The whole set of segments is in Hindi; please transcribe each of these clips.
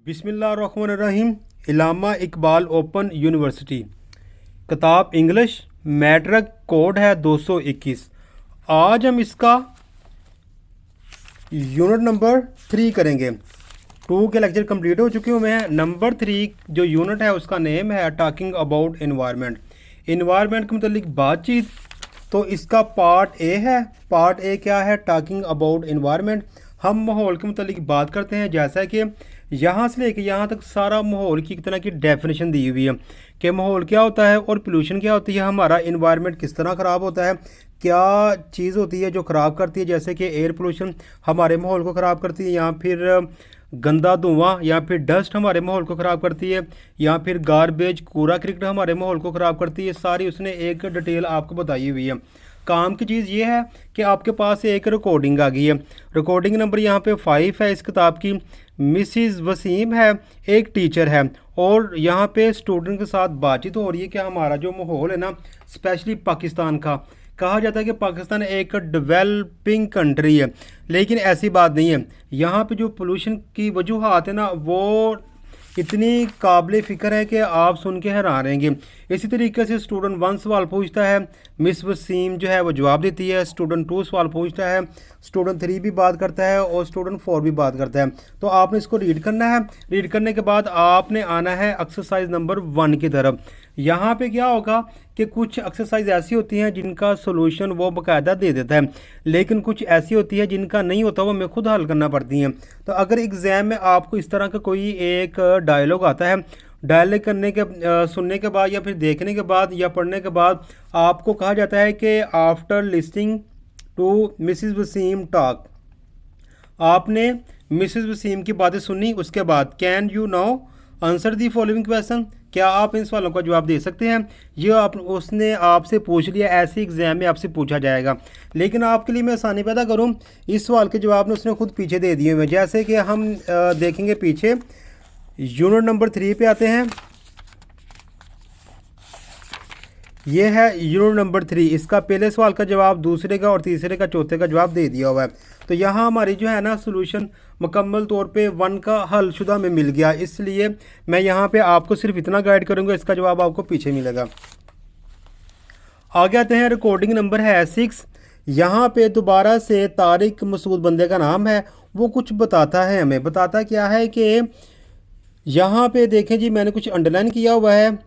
बिस्मिल्लाहिर्रहमानिर्रहीम। इलामा इकबाल ओपन यूनिवर्सिटी, किताब इंग्लिश, मैट्रिक, कोड है 221। आज हम इसका यूनिट नंबर 3 करेंगे। 2 के लेक्चर कंप्लीट हो चुके हुए हैं। नंबर 3 जो यूनिट है उसका नेम है टॉकिंग अबाउट एनवायरनमेंट। एनवायरनमेंट के मतलब बातचीत। तो इसका पार्ट ए है। पार्ट ए क्या है? Talking about environment. हम माहौल के मतलब बात करते हैं, जैसा कि यहाँ से लेके यहाँ तक सारा माहौल की एक तरह की डेफिनेशन दी हुई है कि माहौल क्या होता है और पोल्यूशन क्या होती है, हमारा इन्वायरमेंट किस तरह ख़राब होता है, क्या चीज़ होती है जो ख़राब करती है, जैसे कि एयर पोल्यूशन हमारे माहौल को ख़राब करती है, या फिर गंदा धुआं या फिर डस्ट हमारे माहौल को ख़राब करती है, या फिर गारबेज कूड़ा क्रिकेट हमारे माहौल को ख़राब करती है। सारी उसने एक डिटेल आपको बताई हुई है। काम की चीज़ ये है कि आपके पास एक रिकॉर्डिंग आ गई है। रिकॉर्डिंग नंबर यहाँ पे 5 है इस किताब की। मिसिज़ वसीम है, एक टीचर है, और यहाँ पे स्टूडेंट के साथ बातचीत हो रही है कि हमारा जो माहौल है ना, स्पेशली पाकिस्तान का, कहा जाता है कि पाकिस्तान एक डेवलपिंग कंट्री है, लेकिन ऐसी बात नहीं है। यहाँ पे जो पोल्यूशन की वजूहात है ना, वो इतनी काबिल फ़िक्र है कि आप सुन के हैरान रहेंगे। इसी तरीके से स्टूडेंट 1 सवाल पूछता है, मिस वसीम जो है वो जवाब देती है। स्टूडेंट 2 सवाल पूछता है, स्टूडेंट 3 भी बात करता है और स्टूडेंट 4 भी बात करता है। तो आपने इसको रीड करना है। रीड करने के बाद आपने आना है एक्सरसाइज नंबर 1 की तरफ। यहाँ पे क्या होगा कि कुछ एक्सरसाइज ऐसी होती हैं जिनका सोल्यूशन वो बाकायदा दे देता है, लेकिन कुछ ऐसी होती है जिनका नहीं होता, वो हमें खुद हल करना पड़ती हैं। तो अगर एग्ज़ाम में आपको इस तरह का कोई एक डायलॉग आता है, डायलॉग करने के सुनने के बाद या फिर देखने के बाद या पढ़ने के बाद आपको कहा जाता है कि after listening to Mrs Waseem talk, आपने मिसिज़ वसीम की बातें सुनी, उसके बाद can you now answer the following question, क्या आप इन सवालों का जवाब दे सकते हैं? ये आप उसने आपसे पूछ लिया, ऐसे एग्जाम में आपसे पूछा जाएगा। लेकिन आपके लिए मैं आसानी पैदा करूं, इस सवाल के जवाब ने उसने खुद पीछे दे दिए हुए। जैसे कि हम देखेंगे पीछे, यूनिट नंबर 3 पे आते हैं। ये है यूनिट नंबर 3। इसका पहले सवाल का जवाब, दूसरे का और तीसरे का चौथे का जवाब दे दिया हुआ है। तो यहाँ हमारी जो है ना सोल्यूशन मुकम्मल तौर पे 1 का हल शुदा में मिल गया। इसलिए मैं यहाँ पे आपको सिर्फ इतना गाइड करूँगा, इसका जवाब आपको पीछे मिलेगा। आगे आते हैं, रिकॉर्डिंग नंबर है 6। यहाँ पे दोबारा से तारिक मसूद बंदे का नाम है, वो कुछ बताता है हमें। बताता क्या है कि यहाँ पे देखें जी, मैंने कुछ अंडरलाइन किया हुआ है।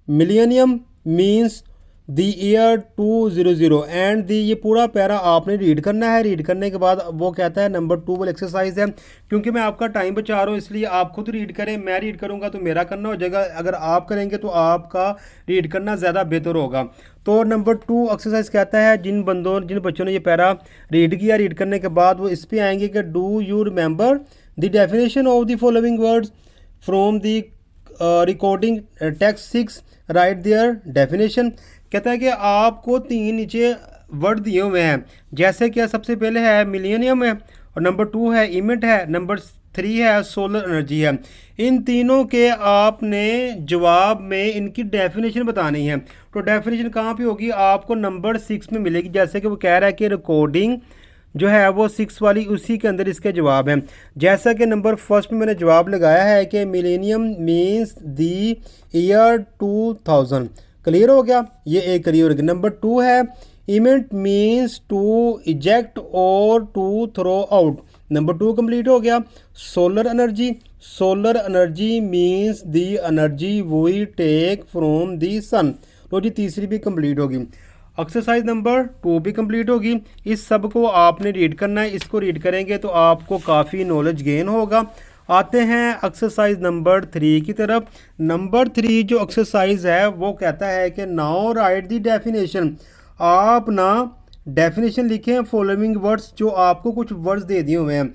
Millennium means the year 200 and the, ये पूरा पैरा आपने रीड करना है। रीड करने के बाद वो कहता है नंबर 2 वाली एक्सरसाइज है। क्योंकि मैं आपका टाइम बचा रहा हूँ इसलिए आप खुद रीड करें। मैं रीड करूँगा तो मेरा करना हो जाएगा, अगर आप करेंगे तो आपका रीड करना ज़्यादा बेहतर होगा। तो नंबर 2 एक्सरसाइज कहता है, जिन बच्चों ने ये पैरा रीड किया, रीड करने के बाद वो इस पर आएंगे कि do you remember the definition of the following words from the recording text 6, right their definition. कहता है कि आपको 3 नीचे वर्ड दिए हुए हैं, जैसे कि सबसे पहले है मिलेनियम है, और नंबर 2 है इमिट है, नंबर 3 है सोलर एनर्जी है। इन तीनों के आपने जवाब में इनकी डेफिनेशन बतानी है। तो डेफिनेशन कहाँ पे होगी? आपको नंबर 6 में मिलेगी। जैसे कि वो कह रहा है कि रिकॉर्डिंग जो है वो 6 वाली, उसी के अंदर इसके जवाब हैं। जैसा कि नंबर 1 में मैंने जवाब लगाया है कि millennium means the year 2000। Clear हो गया? ये एक क्लियर हो गया। नंबर 2 है इमेंट मीन्स टू इजेक्ट और to throw out. Number 2 complete हो गया। Solar energy, solar energy means the energy we take from the sun. तो जी तीसरी भी कंप्लीट होगी। एक्सरसाइज नंबर 2 भी कंप्लीट होगी। इस सब को आपने रीड करना है। इसको रीड करेंगे तो आपको काफ़ी नॉलेज गेन होगा। आते हैं एक्सरसाइज नंबर 3 की तरफ। नंबर 3 जो एक्सरसाइज है वो कहता है कि नाउ राइट द डेफिनेशन। आप ना डेफिनेशन लिखें फॉलोइंग वर्ड्स, जो आपको कुछ वर्ड्स दे दिए हुए हैं।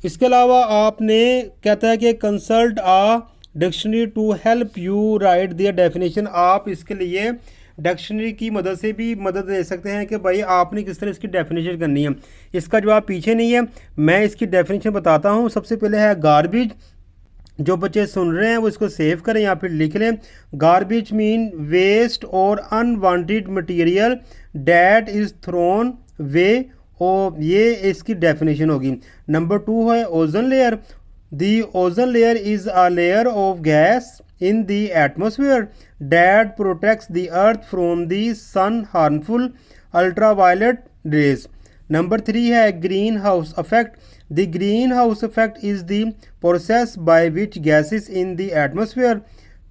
इसके अलावा आपने कहता है कि consult a dictionary to help you write their definition. आप इसके लिए डिक्शनरी की मदद से भी मदद ले सकते हैं कि भाई आपने किस तरह इसकी डेफिनेशन करनी है। इसका जवाब पीछे नहीं है, मैं इसकी डेफिनेशन बताता हूँ। सबसे पहले है गार्बेज। जो बच्चे सुन रहे हैं वो इसको सेव करें या फिर लिख लें। गार्बेज मीन वेस्ट और unwanted material that is thrown way और ये इसकी डेफिनेशन होगी। नंबर 2 है ozone layer. The ozone layer is a layer of gas in the atmosphere that protects the earth from the sun harmful ultraviolet rays. Number 3 है green house effect. The green house effect is the process by which gases in the atmosphere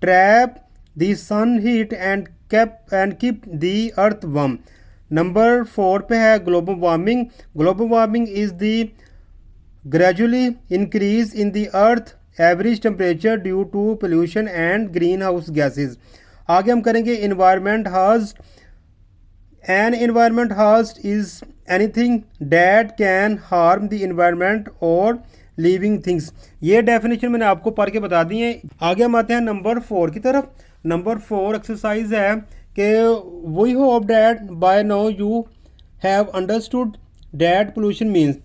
trap the sun heat and keep the earth warm. Number 4 पे है global warming. Global warming is the gradually increase in the earth average temperature due to pollution and green house gases. आगे हम करेंगे इन्वायरमेंट हार्स्ट। एन इन्वायरमेंट हार्स्ट is anything that can harm the environment और लिविंग थिंग्स। ये डेफिनेशन मैंने आपको पढ़ के बता दी है। आगे हम आते हैं नंबर 4 की तरफ। नंबर 4 एक्सरसाइज है कि we hope that by now you have understood that pollution means.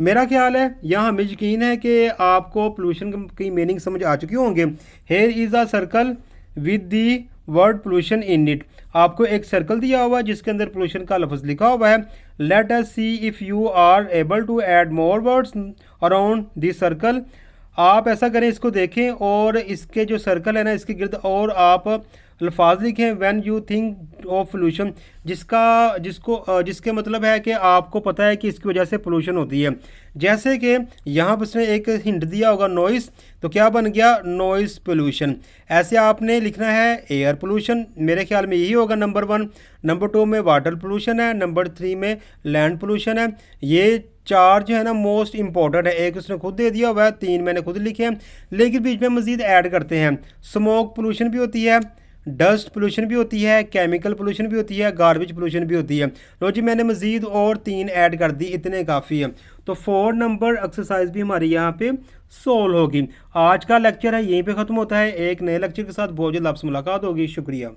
मेरा ख्याल है यहाँ हमें यकीन है कि आपको पोल्यूशन की मीनिंग समझ आ चुकी होंगे। Here is a circle with the word pollution in it. आपको एक सर्कल दिया हुआ है जिसके अंदर पोल्यूशन का लफ्ज़ लिखा हुआ है। Let us see if you are able to add more words around this circle. आप ऐसा करें, इसको देखें और इसके जो सर्कल है ना इसके गिर्द और आप अल्फाज लिखें when you think of pollution, जिसके मतलब है कि आपको पता है कि इसकी वजह से पोल्यूशन होती है। जैसे कि यहाँ पर उसने एक हिंट दिया होगा नॉइस, तो क्या बन गया नॉइस पोल्यूशन। ऐसे आपने लिखना है एयर पोल्यूशन, मेरे ख्याल में यही होगा नंबर 1। नंबर 2 में वाटर पोल्यूशन है। नंबर 3 में लैंड पोल्यूशन है। ये 4 जो है ना मोस्ट इंपॉर्टेंट है। एक उसने खुद दे दिया हुआ है, 3 मैंने खुद लिखे हैं, लेकिन बीच में मज़ीद ऐड करते हैं। स्मोक पोल्यूशन भी होती है, डस्ट पोल्यूशन भी होती है, केमिकल पोल्यूशन भी होती है, गार्बेज पोल्यूशन भी होती है। लो जी मैंने मज़ीद और 3 ऐड कर दी, इतने काफ़ी है। तो 4 नंबर एक्सरसाइज भी हमारी यहाँ पे सोल्व होगी। आज का लेक्चर है यहीं पे ख़त्म होता है। एक नए लेक्चर के साथ बहुत जल्द आपसे मुलाकात होगी। शुक्रिया।